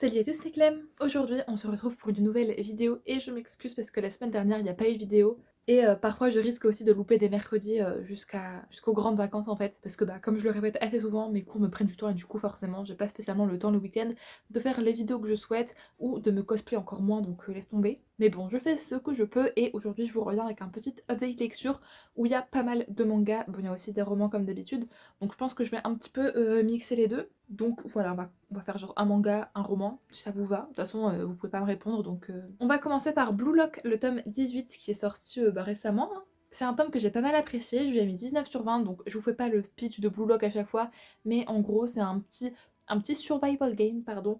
Salut à tous, c'est Clem. Aujourd'hui, on se retrouve pour une nouvelle vidéo et je m'excuse parce que la semaine dernière, il n'y a pas eu de vidéo. Et parfois, je risque aussi de louper des mercredis jusqu'aux grandes vacances en fait. Parce que comme je le répète assez souvent, mes cours me prennent du temps et du coup, forcément, j'ai pas spécialement le temps le week-end de faire les vidéos que je souhaite ou de me cosplay encore moins, donc laisse tomber. Mais bon, je fais ce que je peux et aujourd'hui, je vous reviens avec un petit update lecture où il y a pas mal de mangas. Bon, il y a aussi des romans comme d'habitude. Donc je pense que je vais un petit peu mixer les deux. Donc voilà, on va faire genre un manga, un roman, si ça vous va. De toute façon, vous pouvez pas me répondre, donc... On va commencer par Blue Lock, le tome 18 qui est sorti récemment, hein. C'est un tome que j'ai pas mal apprécié, je lui ai mis 19 sur 20, donc je vous fais pas le pitch de Blue Lock à chaque fois, mais en gros c'est un petit survival game, pardon,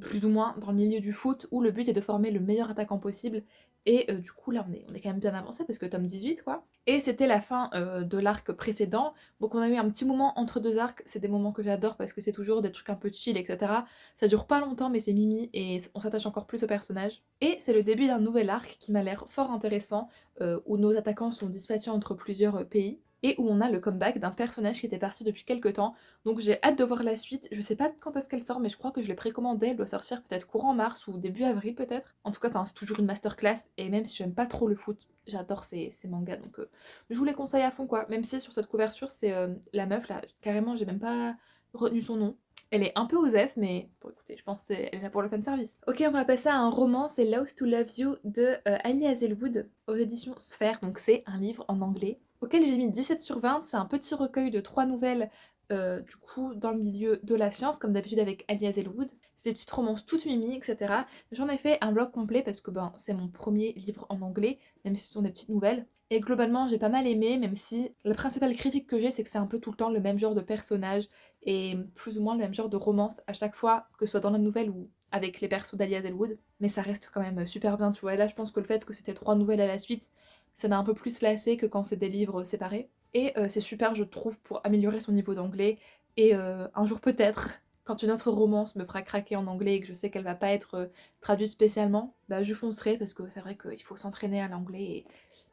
plus ou moins dans le milieu du foot, où le but est de former le meilleur attaquant possible, et du coup là on est quand même bien avancé, parce que tome 18 quoi. Et c'était la fin de l'arc précédent, donc on a eu un petit moment entre deux arcs, c'est des moments que j'adore parce que c'est toujours des trucs un peu chill, etc. Ça dure pas longtemps mais c'est mimi et on s'attache encore plus au personnage. Et c'est le début d'un nouvel arc qui m'a l'air fort intéressant, où nos attaquants sont dispatchés entre plusieurs pays, et où on a le comeback d'un personnage qui était parti depuis quelques temps. Donc j'ai hâte de voir la suite, je sais pas quand est-ce qu'elle sort mais je crois que je l'ai précommandée, elle doit sortir peut-être courant mars ou début avril peut-être. En tout cas c'est toujours une masterclass et même si j'aime pas trop le foot, j'adore ces mangas donc je vous les conseille à fond quoi, même si sur cette couverture c'est la meuf là, carrément j'ai même pas retenu son nom. Elle est un peu osef, mais bon écoutez, je pense qu'elle est là pour le fanservice. Ok, on va passer à un roman, c'est Lost to Love You de Ali Hazelwood aux éditions Sphère, donc c'est un livre en anglais auquel j'ai mis 17 sur 20, c'est un petit recueil de 3 nouvelles du coup dans le milieu de la science, comme d'habitude avec Ali Hazelwood. C'est des petites romances toutes mimi, etc. J'en ai fait un blog complet parce que c'est mon premier livre en anglais, même si ce sont des petites nouvelles. Et globalement, j'ai pas mal aimé, même si la principale critique que j'ai, c'est que c'est un peu tout le temps le même genre de personnage et plus ou moins le même genre de romance à chaque fois, que ce soit dans la nouvelle ou avec les persos d'Ali Hazelwood. Mais ça reste quand même super bien, tu vois. Et là, je pense que le fait que c'était 3 nouvelles à la suite, ça m'a un peu plus lassé que quand c'est des livres séparés. Et c'est super, je trouve, pour améliorer son niveau d'anglais. Et un jour peut-être, quand une autre romance me fera craquer en anglais et que je sais qu'elle va pas être traduite spécialement, je foncerai parce que c'est vrai qu'il faut s'entraîner à l'anglais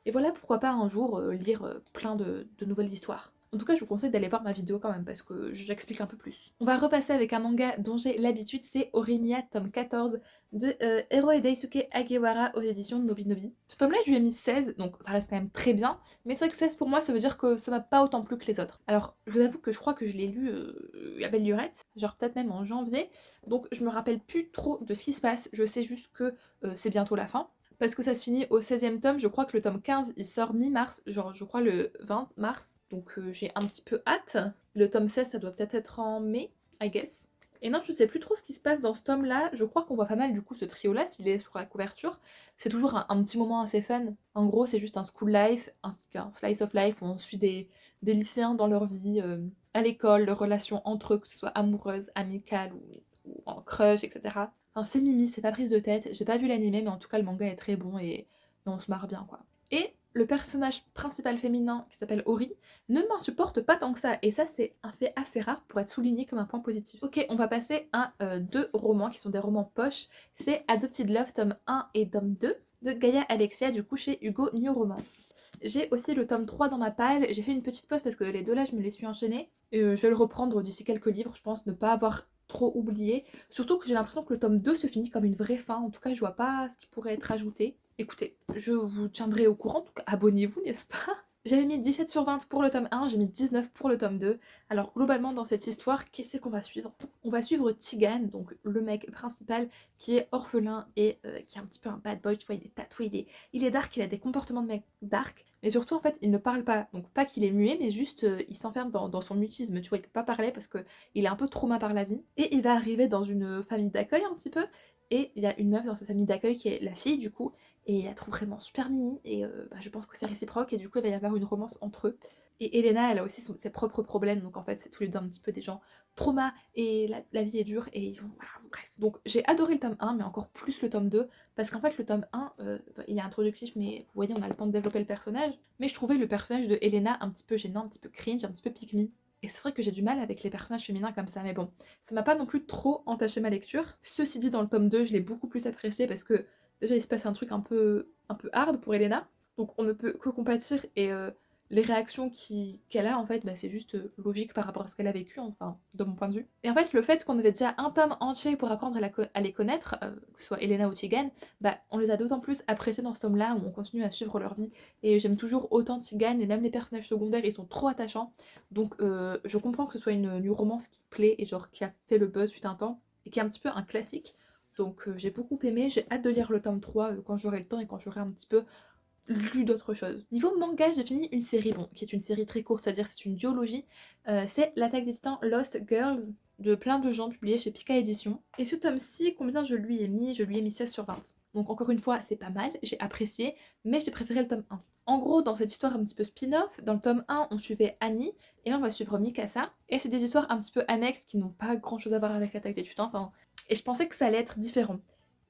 et voilà, pourquoi pas un jour lire plein de nouvelles histoires. En tout cas, je vous conseille d'aller voir ma vidéo quand même parce que j'explique un peu plus. On va repasser avec un manga dont j'ai l'habitude, c'est Orinia, tome 14 de Hero Daisuke Agewara aux éditions de Nobinobi. Ce tome-là, je lui ai mis 16, donc ça reste quand même très bien, mais c'est vrai que 16 pour moi, ça veut dire que ça m'a pas autant plu que les autres. Alors, je vous avoue que je crois que je l'ai lu à belle lurette, genre peut-être même en janvier, donc je me rappelle plus trop de ce qui se passe, je sais juste que c'est bientôt la fin parce que ça se finit au 16e tome, je crois que le tome 15 il sort mi-mars, genre je crois le 20 mars, donc j'ai un petit peu hâte. Le tome 16 ça doit peut-être être en mai, I guess. Et non, je sais plus trop ce qui se passe dans ce tome là, je crois qu'on voit pas mal du coup ce trio là, s'il est sur la couverture. C'est toujours un petit moment assez fun. En gros, c'est juste un school life, un slice of life où on suit des lycéens dans leur vie, à l'école, leurs relations entre eux, que ce soit amoureuses, amicales ou en crush, etc. Enfin, c'est mimi, c'est pas prise de tête. J'ai pas vu l'animé, mais en tout cas, le manga est très bon et on se marre bien, quoi. Et le personnage principal féminin, qui s'appelle Ori, ne m'insupporte pas tant que ça. Et ça, c'est un fait assez rare pour être souligné comme un point positif. Ok, on va passer à deux romans qui sont des romans poches. C'est Adopted Love, tome 1 et tome 2 de Gaia Alexia, du coup chez Hugo New Romance. J'ai aussi le tome 3 dans ma pile. J'ai fait une petite pause parce que les deux là, je me les suis enchaînés. Je vais le reprendre d'ici quelques livres, je pense, ne pas avoir trop oublié. Surtout que j'ai l'impression que le tome 2 se finit comme une vraie fin. En tout cas, je vois pas ce qui pourrait être ajouté. Écoutez, je vous tiendrai au courant. En tout cas, abonnez-vous, n'est-ce pas? J'avais mis 17 sur 20 pour le tome 1, j'ai mis 19 pour le tome 2. Alors globalement dans cette histoire, qu'est-ce qu'on va suivre? On va suivre Tigan, donc le mec principal qui est orphelin et qui est un petit peu un bad boy, tu vois, il est tatoué, il est dark, il a des comportements de mec dark, mais surtout en fait il ne parle pas, donc pas qu'il est muet, mais juste il s'enferme dans son mutisme, tu vois, il peut pas parler parce qu'il est un peu trauma par la vie, et il va arriver dans une famille d'accueil un petit peu, et il y a une meuf dans cette famille d'accueil qui est la fille du coup, et elle la trouve vraiment super mimi, et je pense que c'est réciproque, et du coup il va y avoir une romance entre eux. Et Elena, elle a aussi ses propres problèmes, donc en fait c'est tous les deux un petit peu des gens trauma, et la vie est dure, et ils vont... Voilà, bref. Donc j'ai adoré le tome 1, mais encore plus le tome 2, parce qu'en fait le tome 1, il est introductif, mais vous voyez on a le temps de développer le personnage, mais je trouvais le personnage de Elena un petit peu gênant, un petit peu cringe, un petit peu pick me. Et c'est vrai que j'ai du mal avec les personnages féminins comme ça, mais bon, ça m'a pas non plus trop entaché ma lecture. Ceci dit, dans le tome 2, je l'ai beaucoup plus apprécié parce que déjà il se passe un truc un peu hard pour Elena, donc on ne peut que compatir et les réactions qu'elle a en fait, bah, c'est juste logique par rapport à ce qu'elle a vécu, enfin de mon point de vue. Et en fait le fait qu'on avait déjà un tome entier pour apprendre à les connaître, que ce soit Elena ou Tigane, bah on les a d'autant plus appréciés dans ce tome-là où on continue à suivre leur vie. Et j'aime toujours autant Tigane et même les personnages secondaires, ils sont trop attachants. Donc je comprends que ce soit une romance qui plaît et genre qui a fait le buzz fut un temps et qui est un petit peu un classique. Donc j'ai beaucoup aimé, j'ai hâte de lire le tome 3 quand j'aurai le temps et quand j'aurai un petit peu lu d'autres choses. Niveau manga, j'ai fini une série, bon, qui est une série très courte, c'est-à-dire c'est une duologie. C'est L'Attaque des Titans Lost Girls de plein de gens publiés chez Pika Édition. Et ce tome-ci, combien je lui ai mis? Je lui ai mis 16 sur 20. Donc encore une fois, c'est pas mal, j'ai apprécié, mais j'ai préféré le tome 1. En gros, dans cette histoire un petit peu spin-off, dans le tome 1, on suivait Annie, et là on va suivre Mikasa. Et c'est des histoires un petit peu annexes qui n'ont pas grand-chose à voir avec l'Attaque des Titans, enfin, et je pensais que ça allait être différent.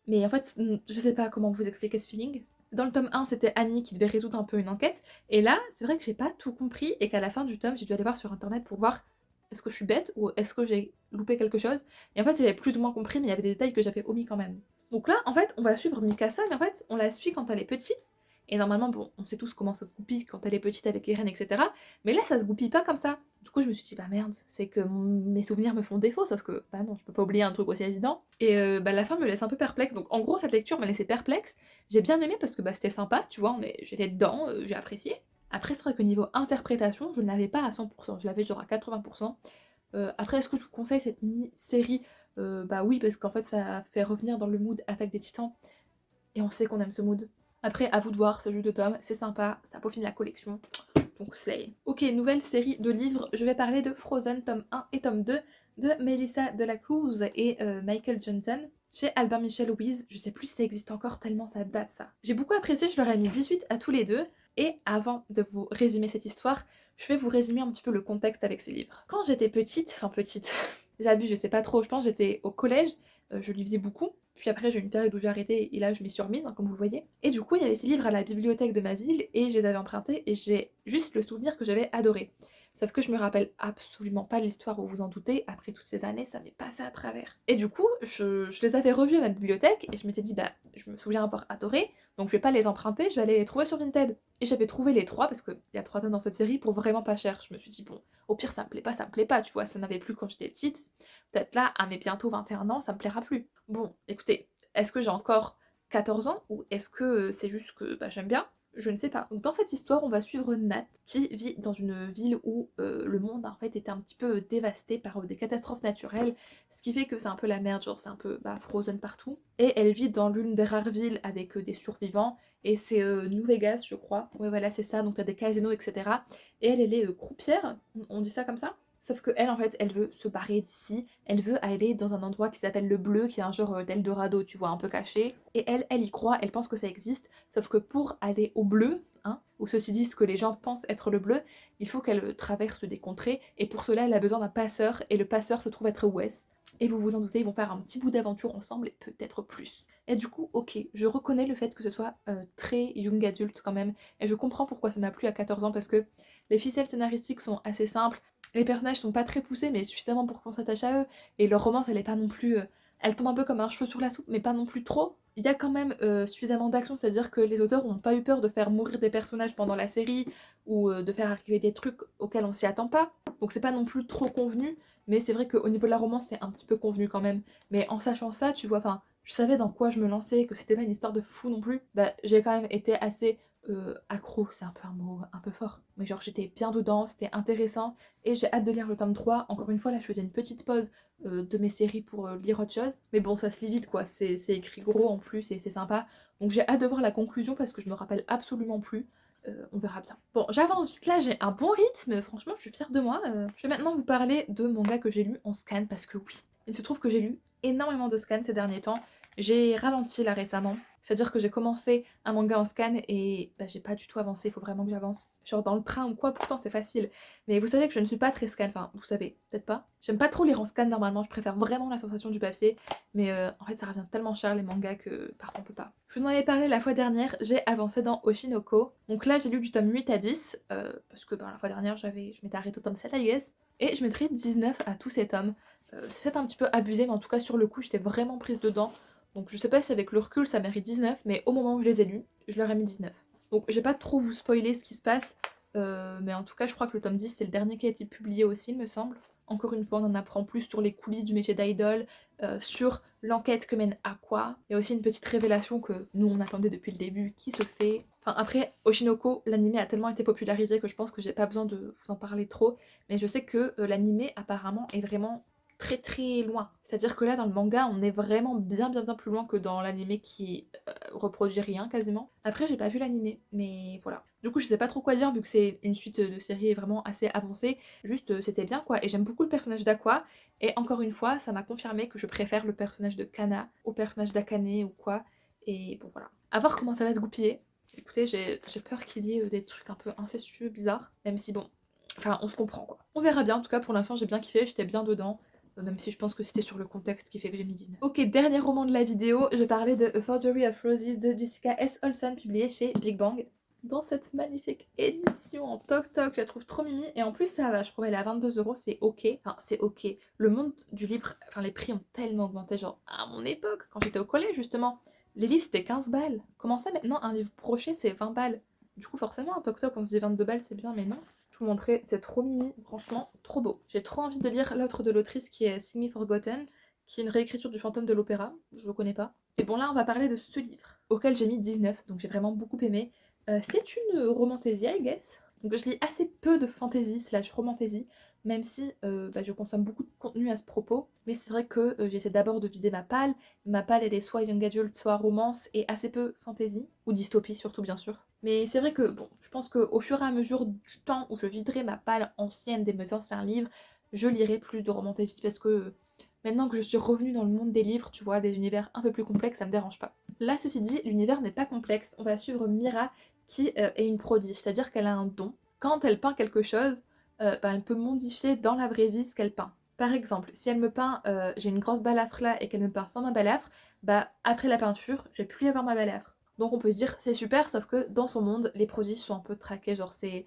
Mais en fait, je sais pas comment vous expliquer ce feeling. Dans le tome 1, c'était Annie qui devait résoudre un peu une enquête. Et là, c'est vrai que j'ai pas tout compris et qu'à la fin du tome, j'ai dû aller voir sur internet pour voir est-ce que je suis bête ou est-ce que j'ai loupé quelque chose. Et en fait, j'avais plus ou moins compris, mais il y avait des détails que j'avais omis quand même. Donc là, en fait, on va suivre Mikasa, mais en fait, on la suit quand elle est petite. Et normalement, bon, on sait tous comment ça se goupille quand elle est petite avec les reines, etc. Mais là, ça se goupille pas comme ça. Du coup, je me suis dit, bah merde, c'est que mes souvenirs me font défaut, sauf que, bah non, je peux pas oublier un truc aussi évident. Et bah la fin me laisse un peu perplexe. Donc en gros, cette lecture m'a laissé perplexe. J'ai bien aimé parce que bah, c'était sympa, tu vois, j'étais dedans, j'ai apprécié. Après, c'est vrai que niveau interprétation, je ne l'avais pas à 100%, je l'avais genre à 80%. Après, est-ce que je vous conseille cette mini-série? Bah oui, parce qu'en fait, ça fait revenir dans le mood Attaque des Titans. Et on sait qu'on aime ce mood. Après, à vous de voir, c'est juste de tomes, c'est sympa, ça peaufine la collection. Donc slay. Ok, nouvelle série de livres, je vais parler de Frozen tome 1 et tome 2 de Melissa Delacruz et Michael Johnson chez Albin Michel Louise. Je sais plus si ça existe encore tellement ça date ça. J'ai beaucoup apprécié, je leur ai mis 18 à tous les deux. Et avant de vous résumer cette histoire, je vais vous résumer un petit peu le contexte avec ces livres. Quand j'étais petite, j'abuse, je sais pas trop, je pense que j'étais au collège, je lisais beaucoup. Puis après, j'ai eu une période où j'ai arrêté et là, je m'y suis remise, hein, comme vous le voyez. Et du coup, il y avait ces livres à la bibliothèque de ma ville et je les avais empruntés et j'ai juste le souvenir que j'avais adoré. Sauf que je me rappelle absolument pas l'histoire, vous vous en doutez, après toutes ces années, ça m'est passé à travers. Et du coup, je les avais revus à ma bibliothèque et je m'étais dit, bah, je me souviens avoir adoré, donc je vais pas les emprunter, je vais aller les trouver sur Vinted. Et j'avais trouvé les trois, parce qu'il y a 3 tomes dans cette série, pour vraiment pas cher. Je me suis dit, bon, au pire, ça me plaît pas, tu vois, ça m'avait plu quand j'étais petite. Peut-être là, à mes bientôt 21 ans, ça me plaira plus. Bon, écoutez, est-ce que j'ai encore 14 ans ou est-ce que c'est juste que bah, j'aime bien? Je ne sais pas. Donc dans cette histoire, on va suivre Nat qui vit dans une ville où le monde en fait était un petit peu dévasté par des catastrophes naturelles, ce qui fait que c'est un peu la merde, genre c'est un peu frozen partout. Et elle vit dans l'une des rares villes avec des survivants, et c'est New Vegas, je crois. Oui, voilà, c'est ça, donc t'as des casinos, etc. Et elle est croupière, on dit ça comme ça? Sauf que elle, en fait, elle veut se barrer d'ici, elle veut aller dans un endroit qui s'appelle le Bleu, qui est un genre d'Eldorado, tu vois, un peu caché. Et elle y croit, elle pense que ça existe, sauf que pour aller au Bleu, hein, où ceci dit ce que les gens pensent être le Bleu, il faut qu'elle traverse des contrées, et pour cela, elle a besoin d'un passeur, et le passeur se trouve être Wes. Et vous vous en doutez, ils vont faire un petit bout d'aventure ensemble, et peut-être plus. Et du coup, ok, je reconnais le fait que ce soit très young adulte quand même, et je comprends pourquoi ça m'a plu à 14 ans, parce que les ficelles scénaristiques sont assez simples, les personnages sont pas très poussés, mais suffisamment pour qu'on s'attache à eux. Et leur romance, elle est pas non plus. Elle tombe un peu comme un cheveu sur la soupe, mais pas non plus trop. Il y a quand même suffisamment d'action, c'est-à-dire que les auteurs ont pas eu peur de faire mourir des personnages pendant la série ou de faire arriver des trucs auxquels on s'y attend pas. Donc c'est pas non plus trop convenu, mais c'est vrai qu'au niveau de la romance, c'est un petit peu convenu quand même. Mais en sachant ça, tu vois, enfin, je savais dans quoi je me lançais, que c'était pas une histoire de fou non plus. Bah, j'ai quand même été assez accro, c'est un peu un mot un peu fort. Mais genre j'étais bien dedans, c'était intéressant. Et j'ai hâte de lire le tome 3. Encore une fois, là, je faisais une petite pause de mes séries pour lire autre chose. Mais bon, ça se lit vite, quoi. C'est écrit gros en plus et c'est sympa. Donc j'ai hâte de voir la conclusion parce que je me rappelle absolument plus. On verra bien. Bon, j'avance vite là, j'ai un bon rythme. Franchement, je suis fière de moi. Je vais maintenant vous parler de mangas que j'ai lu en scan parce que oui, il se trouve que j'ai lu énormément de scans ces derniers temps. J'ai ralenti là récemment. C'est-à-dire que j'ai commencé un manga en scan et bah, j'ai pas du tout avancé, il faut vraiment que j'avance. Genre dans le train ou quoi, pourtant c'est facile. Mais vous savez que je ne suis pas très scan, enfin vous savez, peut-être pas. J'aime pas trop lire en scan normalement, je préfère vraiment la sensation du papier. Mais en fait ça revient tellement cher les mangas que parfois on peut pas. Je vous en avais parlé la fois dernière, j'ai avancé dans Oshinoko. Donc là j'ai lu du tome 8 à 10, parce que la fois dernière je m'étais arrêtée au tome 7 I guess. Et je mettrai 19 à tous ces tomes. C'est peut-être un petit peu abusé, mais en tout cas sur le coup j'étais vraiment prise dedans. Donc je sais pas si avec le recul ça mérite 19, mais au moment où je les ai lus, je leur ai mis 19. Donc je vais pas trop vous spoiler ce qui se passe, mais en tout cas je crois que le tome 10 c'est le dernier qui a été publié aussi il me semble. Encore une fois on en apprend plus sur les coulisses du métier d'idol, sur l'enquête que mène Aqua. Il y a aussi une petite révélation que nous on attendait depuis le début qui se fait. Enfin après Oshinoko, l'anime a tellement été popularisé que je pense que j'ai pas besoin de vous en parler trop, mais je sais que l'anime apparemment est vraiment très très loin. C'est-à-dire que là dans le manga on est vraiment bien plus loin que dans l'anime qui reproduit rien quasiment. Après j'ai pas vu l'anime, mais voilà. Du coup je sais pas trop quoi dire vu que c'est une suite de séries vraiment assez avancée. Juste c'était bien quoi, et j'aime beaucoup le personnage d'Aqua. Et encore une fois ça m'a confirmé que je préfère le personnage de Kana au personnage d'Akane ou quoi. Et bon voilà. À voir comment ça va se goupiller. Écoutez j'ai peur qu'il y ait des trucs un peu incestueux, bizarres. Même si bon, enfin on se comprend quoi. On verra bien, en tout cas pour l'instant j'ai bien kiffé, j'étais bien dedans. Même si je pense que c'était sur le contexte qui fait que j'ai mis 19. Ok, dernier roman de la vidéo, je parlais de A Forgery of Roses de Jessica S. Olson, publié chez Big Bang. Dans cette magnifique édition en toc-toc, je la trouve trop mimi. Et en plus, ça va, je trouve elle est à 22 €, c'est ok. Enfin, c'est ok. Le monde du livre, enfin, les prix ont tellement augmenté. Genre, à mon époque, quand j'étais au collège, justement, les livres c'était 15 balles. Comment ça maintenant, un livre brochet c'est 20 balles? Du coup, forcément, un toc-toc, on se dit 22 balles, c'est bien, mais non. Je vous montrer, c'est trop mimi, franchement, trop beau. J'ai trop envie de lire l'autre de l'autrice qui est Sing Me Forgotten, qui est une réécriture du fantôme de l'opéra, je le connais pas. Et bon là, on va parler de ce livre, auquel j'ai mis 19, donc j'ai vraiment beaucoup aimé. C'est une romantésie, I guess. Donc je lis assez peu de fantasy slash romantasy, même si je consomme beaucoup de contenu à ce propos. Mais c'est vrai que j'essaie d'abord de vider ma palle. Ma palle, elle est soit young adult, soit romance, et assez peu fantasy, ou dystopie surtout bien sûr. Mais c'est vrai que, bon, je pense qu'au fur et à mesure du temps où je viderai ma palle ancienne de mes anciens livres, je lirai plus de romantasy parce que maintenant que je suis revenue dans le monde des livres, tu vois, des univers un peu plus complexes, ça me dérange pas. Là, ceci dit, l'univers n'est pas complexe. On va suivre Mira qui est une prodige, c'est-à-dire qu'elle a un don. Quand elle peint quelque chose, elle peut modifier dans la vraie vie ce qu'elle peint. Par exemple, si elle me peint, j'ai une grosse balafre là et qu'elle me peint sans ma balafre, après la peinture, je vais plus y avoir ma balafre. Donc on peut se dire c'est super, sauf que dans son monde, les prodiges sont un peu traqués, genre c'est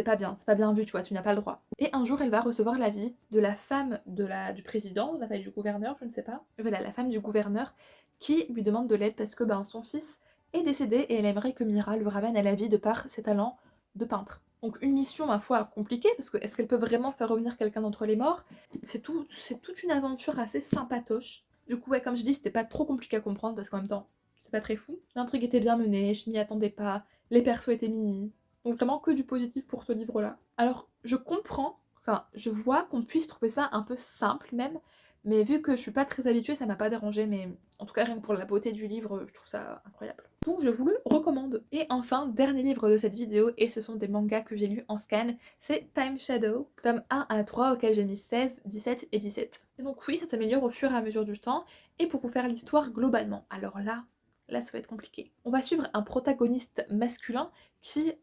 pas bien vu, tu vois, tu n'as pas le droit. Et un jour, elle va recevoir la visite de la femme du président, la femme du gouverneur, je ne sais pas. Voilà, la femme du gouverneur qui lui demande de l'aide parce que son fils est décédé et elle aimerait que Mira le ramène à la vie de par ses talents de peintre. Donc une mission, ma foi, compliquée, parce que est-ce qu'elle peut vraiment faire revenir quelqu'un d'entre les morts? C'est toute une aventure assez sympatoche. Du coup, ouais, comme je dis, c'était pas trop compliqué à comprendre parce qu'en même temps, c'est pas très fou. L'intrigue était bien menée, je m'y attendais pas, les persos étaient mimi. Donc vraiment que du positif pour ce livre-là. Alors, je comprends, enfin, je vois qu'on puisse trouver ça un peu simple même, mais vu que je suis pas très habituée, ça m'a pas dérangé, mais en tout cas, rien que pour la beauté du livre, je trouve ça incroyable. Donc je vous le recommande. Et enfin, dernier livre de cette vidéo, et ce sont des mangas que j'ai lus en scan, c'est Time Shadow, tome 1 à 3, auquel j'ai mis 16, 17 et 17. Et donc oui, ça s'améliore au fur et à mesure du temps, et pour vous faire l'histoire globalement. Alors là ça va être compliqué. On va suivre un protagoniste masculin qui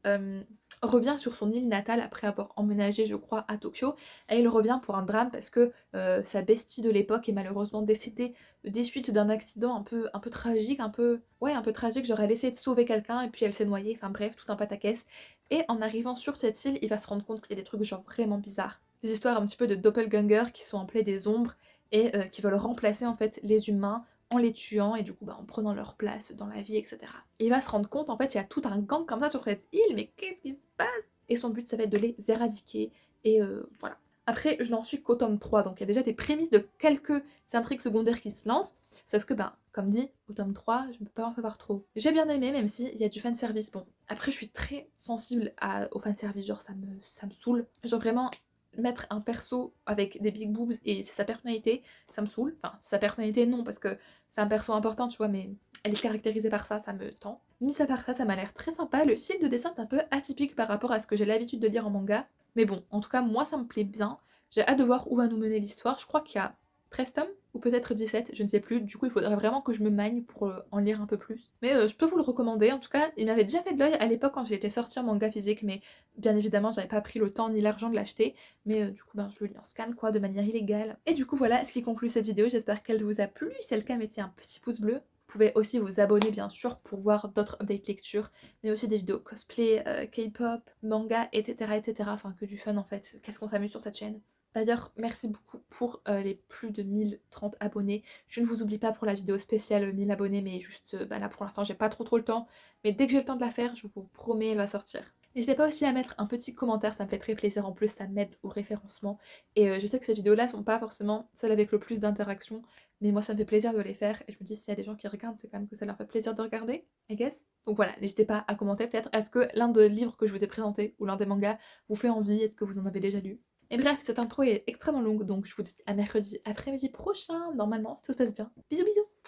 revient sur son île natale après avoir emménagé, je crois, à Tokyo, et il revient pour un drame parce que sa bestie de l'époque est malheureusement décédée des suites d'un accident un peu tragique, un peu tragique, genre elle essayé de sauver quelqu'un et puis elle s'est noyée, enfin bref, tout un pataquès. Et en arrivant sur cette île, il va se rendre compte qu'il y a des trucs genre vraiment bizarres. Des histoires un petit peu de doppelganger qui sont en plein des ombres et qui veulent remplacer en fait les humains en les tuant et du coup en prenant leur place dans la vie, etc. Et il va se rendre compte en fait il y a tout un gang comme ça sur cette île, mais qu'est-ce qui se passe? Et son but ça va être de les éradiquer et voilà. Après, je n'en suis qu'au tome 3, donc il y a déjà des prémices de quelques intrigues secondaires qui se lancent, sauf que, comme dit, au tome 3, je ne peux pas en savoir trop. J'ai bien aimé, même s'il y a du fanservice. Bon, après, je suis très sensible au fanservice, genre ça me saoule. Genre vraiment, mettre un perso avec des big boobs et c'est sa personnalité, ça me saoule. Enfin, sa personnalité, non, parce que c'est un perso important, tu vois, mais elle est caractérisée par ça, ça me tend. Mis à part ça, ça m'a l'air très sympa. Le style de dessin est un peu atypique par rapport à ce que j'ai l'habitude de lire en manga. Mais bon, en tout cas, moi, ça me plaît bien. J'ai hâte de voir où va nous mener l'histoire. Je crois qu'il y a 13 tomes, ou peut-être 17, je ne sais plus. Du coup, il faudrait vraiment que je me magne pour en lire un peu plus. Mais je peux vous le recommander. En tout cas, il m'avait déjà fait de l'œil à l'époque quand j'ai été sortir manga physique, mais bien évidemment, j'avais pas pris le temps ni l'argent de l'acheter. Mais du coup, je le lis en scan, quoi, de manière illégale. Et du coup, voilà ce qui conclut cette vidéo. J'espère qu'elle vous a plu. Si c'est le cas, mettez un petit pouce bleu. Vous pouvez aussi vous abonner bien sûr pour voir d'autres updates lecture, mais aussi des vidéos cosplay, K-pop, manga, etc., etc. Enfin que du fun en fait. Qu'est-ce qu'on s'amuse sur cette chaîne. D'ailleurs, merci beaucoup pour les plus de 1030 abonnés. Je ne vous oublie pas pour la vidéo spéciale 1000 abonnés, mais juste là pour l'instant j'ai pas trop le temps. Mais dès que j'ai le temps de la faire, je vous promets, elle va sortir. N'hésitez pas aussi à mettre un petit commentaire, ça me fait très plaisir, en plus ça m'aide au référencement. Et je sais que ces vidéos-là sont pas forcément celles avec le plus d'interactions, mais moi ça me fait plaisir de les faire et je me dis s'il y a des gens qui regardent, c'est quand même que ça leur fait plaisir de regarder, I guess. Donc voilà, n'hésitez pas à commenter peut-être, est-ce que l'un des livres que je vous ai présenté ou l'un des mangas vous fait envie, est-ce que vous en avez déjà lu? Et bref, cette intro est extrêmement longue, donc je vous dis à mercredi après-midi prochain, normalement, si tout se passe bien. Bisous bisous!